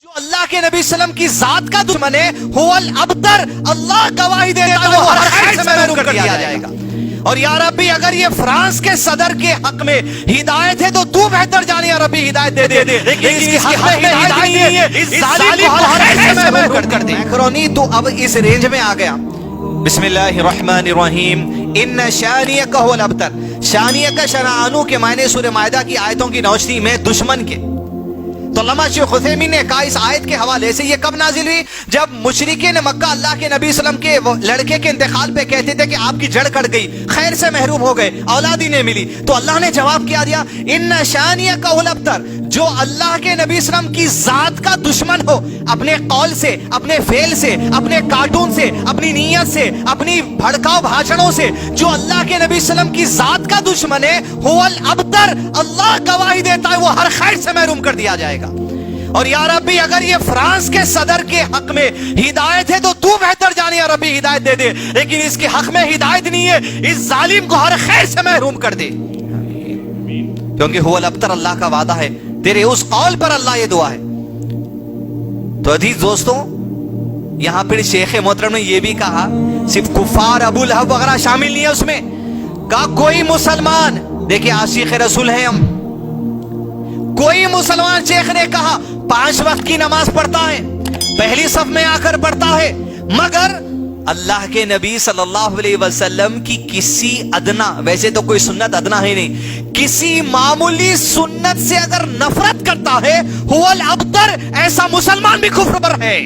جو اللہ کے نبی صلی اللہ علیہ وسلم کی ذات کا دشمن ہے هو الابتر، اللہ گواہی دیتا ہے وہ ہر خیر سے محروم کر دیا جائے گا۔ اور یا ربی اگر یہ فرانس کے صدر کے حق میں ہدایت ہے تو بہتر جانے یا ربی ہدایت دے دے، لیکن اس کی حق میں ہدایت نہیں ہے، اس ظالم کو ہر خیر سے محروم کر دے۔ میکرونی تو اب اس رینج میں آ گیا۔ بسم اللہ الرحمن الرحیم، ان شانیک هو الابتر۔ شانیک شنعانو کے معنی سورہ مائدہ کی آیتوں کی روشنی میں دشمن کے۔ تو علامہ شیخ عثیمین نے کہا اس آیت کے حوالے سے یہ کب نازل ہوئی؟ جب مشرکین مکہ اللہ کے نبی صلی اللہ علیہ وسلم کے لڑکے کے انتقال پہ کہتے تھے کہ آپ کی جڑ کٹ گئی، خیر سے محروم ہو گئے، اولاد ہی نہیں ملی، تو اللہ نے جواب کیا دیا، ان شانیک هو الابتر، جو اللہ کے نبی صلی اللہ علیہ وسلم کی ذات کا دشمن ہو، اپنے قول سے، اپنے فعل سے، اپنے کارٹون سے، اپنی نیت سے، اپنی بھڑکاؤ بھاشنوں سے، جو اللہ کے نبی صلی اللہ علیہ وسلم کی ذات کا دشمن ہے، هو الابتر، اللہ گواہی دیتا ہے وہ ہر خیر سے محروم کر دیا جائے گا۔ اور یا ربی اگر یہ فرانس کے صدر کے حق میں ہدایت ہے تو بہتر جانے یا ربی ہدایت دے دے، لیکن اس کے حق میں ہدایت نہیں ہے، اس ظالم کو ہر خیر سے محروم کر دے، کیونکہ هو الابتر اللہ کا وعدہ ہے، تیرے اس قول پر اللہ یہ دعا ہے۔ تو عزیز دوستوں، یہاں پھر شیخ محترم نے یہ بھی کہا صرف کفار ابو لہب وغیرہ شامل نہیں ہے اس میں، کہا کوئی مسلمان، دیکھیں عاشق رسول ہیں ہم، کوئی مسلمان، شیخ نے کہا 5 وقت کی نماز پڑھتا ہے، پہلی صف میں آ کر پڑھتا ہے، مگر اللہ کے نبی صلی اللہ علیہ وسلم کی کسی ادنا، ویسے تو کوئی سنت ادنا ہے نہیں، کسی معمولی سنت سے اگر نفرت کرتا ہے، هو الابتر، ایسا مسلمان بھی کفر پر ہے۔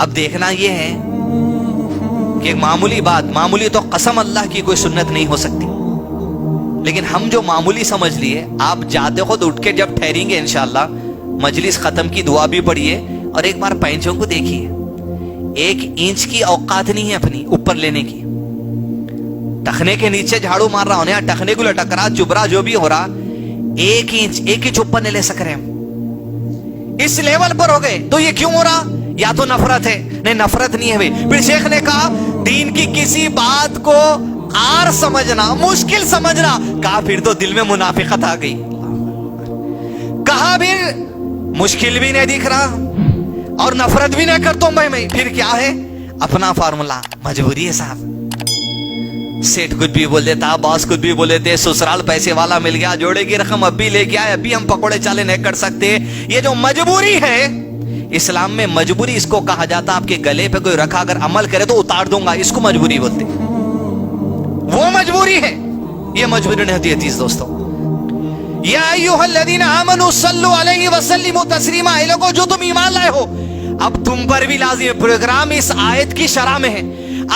اب دیکھنا یہ ہے کہ معمولی بات، معمولی تو قسم اللہ کی کوئی سنت نہیں ہو سکتی، لیکن ہم جو معمولی سمجھ لیے، آپ جاتے خود اٹھ کے جب ٹھہریں گے انشاءاللہ، مجلس ختم کی دعا بھی پڑھیے، اور ایک بار پینچوں کو دیکھیے، 1 انچ کی اوقات نہیں ہے اپنی اوپر لینے کی، ٹخنے کے نیچے جھاڑو مار رہا ہونے، ٹخنے کو لٹک رہا، چبرا جو بھی ہو رہا، 1 انچ اوپر نہیں لے سک رہے ہم، اس لیول پر ہو گئے، تو یہ کیوں ہو رہا؟ یا تو نفرت ہے، نہیں نفرت نہیں ہے بھائی۔ پھر شیخ نے کہا دین کی کسی بات کو آر سمجھنا، مشکل سمجھنا، کہا پھر تو دل میں منافقت آ گئی، کہا پھر مشکل بھی نہیں دکھ رہا اور نفرت بھی نہیں کرتا ہوں میں، پھر کیا ہے؟ اپنا فارمولا، مجبوری ہے صاحب، سیٹ کچھ بھی بول دیتا، باس کچھ بھی بول دیتے، سسرال پیسے والا مل گیا، جوڑے کی رقم اب بھی لے کے آئے، اب بھی ہم پکوڑے چالے نہیں کر سکتے، یہ جو مجبوری ہے، اسلام میں مجبوری اس کو کہا جاتا، آپ کے گلے پہ کوئی رکھا اگر عمل کرے تو اتار دوں گا، اس کو مجبوری بولتے، وہ مجبوری ہے، یہ مجبوری نہیں ہوتی ہے عزیز دوستو۔ یا ایھا الذین آمنوا صلوا علیہ وسلموا تسلیما، اے لوگو جو تم ایمان لائے ہو، اب تم پر بھی لازم ہے، پروگرام اس آیت کی شرح میں ہے،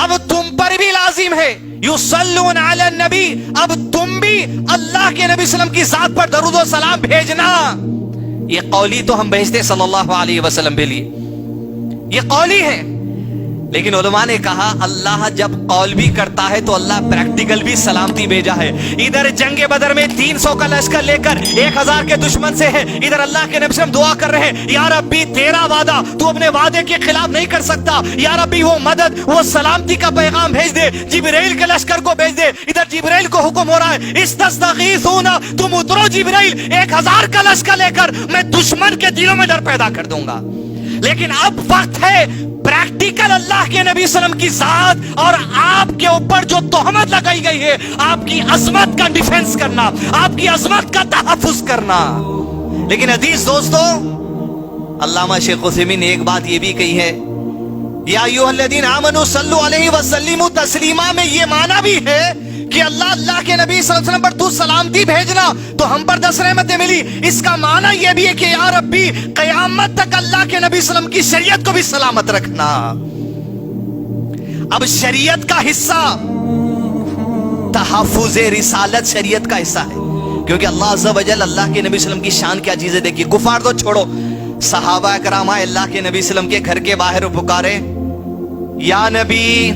اب تم پر بھی لازم ہے، یصلون علی النبی، اب تم بھی اللہ کے نبی صلی اللہ علیہ وسلم کی ذات پر درود و سلام بھیجنا۔ یہ قولی تو ہم بھیجتے صلی اللہ علیہ وسلم کے لیے، یہ قولی ہے، لیکن علماء نے کہا اللہ جب قول بھی کرتا ہے تو اللہ پریکٹیکل بھی سلامتی بھیجا ہے۔ ادھر جنگ بدر میں 300 کا لشکر لے کر 1000 کے دشمن سے ہے، ادھر اللہ کے نبی سے ہم دعا کر رہے ہیں، یا ربی تیرا وعدہ تو اپنے وعدے کے خلاف نہیں کر سکتا، یا ربی وہ مدد، وہ سلامتی کا پیغام بھیج دے، جبرائیل کے لشکر کو بھیج دے۔ ادھر جبرائیل کو حکم ہو رہا ہے استستغیثون، تم اترو جبرائیل، 1000 کا لشکر لے کر، میں دشمن کے دلوں میں ڈر پیدا کر دوں گا۔ لیکن اب وقت ہے پریکٹیکل اللہ کے نبی صلی اللہ علیہ وسلم کی ذات اور آپ کے اوپر جو تہمت لگائی گئی ہے، آپ کی عظمت کا ڈیفنس کرنا، آپ کی عظمت کا تحفظ کرنا۔ لیکن عزیز دوستو، علامہ شیخ عثیمین نے ایک بات یہ بھی کہی ہے، یا ایھا الذین آمنوا صلوا علیہ وسلموا تسلیما میں یہ معنی بھی ہے کہ اللہ کے نبی صلی اللہ علیہ وسلم پر تو سلامتی بھیجنا تو ہم پر 10 رحمتیں ملی، اس کا معنی یہ بھی ہے کہ یا ربی قیامت تک اللہ کے نبی صلی اللہ علیہ وسلم کی شریعت کو بھی سلامت رکھنا۔ اب شریعت کا حصہ تحفظ رسالت شریعت کا حصہ ہے، کیونکہ اللہ عز و جل اللہ کے نبی صلی اللہ علیہ وسلم کی شان کیا چیز ہے، دیکھیے کفار تو چھوڑو، صحابہ کرام اللہ کے نبی صلی اللہ علیہ وسلم کے گھر کے باہر پکارے، یا نبی،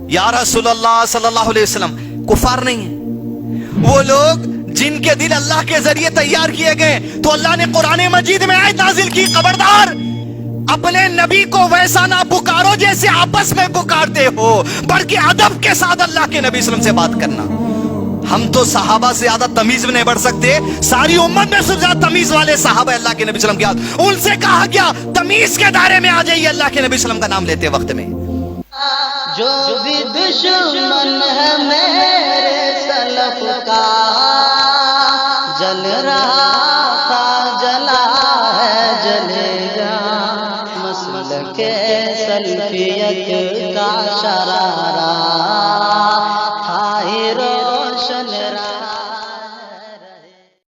یا رسول اللہ صلی اللہ علیہ وسلم، کفار نہیں ہیں، وہ لوگ جن کے دل اللہ کے ذریعے تیار کیے گئے، تو اللہ نے قرآن مجید میں آیت نازل کی، خبردار اپنے نبی کو ویسا نہ پکارو جیسے آپس میں پکارتے ہو، بلکہ ادب کے ساتھ اللہ کے نبی صلی اللہ علیہ وسلم سے بات کرنا۔ ہم تو صحابہ سے زیادہ تمیز میں نہیں بڑھ سکتے. ساری امت میں سب زیادہ تمیز والے صحابہ اللہ کے نبی صلی اللہ علیہ وسلم کے. ان سے کہا گیا تمیز کے دائرے میں آ جائیے اللہ کے نبی صلی اللہ علیہ وسلم کا نام لیتے وقت میں. جو بھی دشمن ہے میرے سلف کا جل رہا تھا جلا ہے جلے گا. مسلک سلفیت کا شرح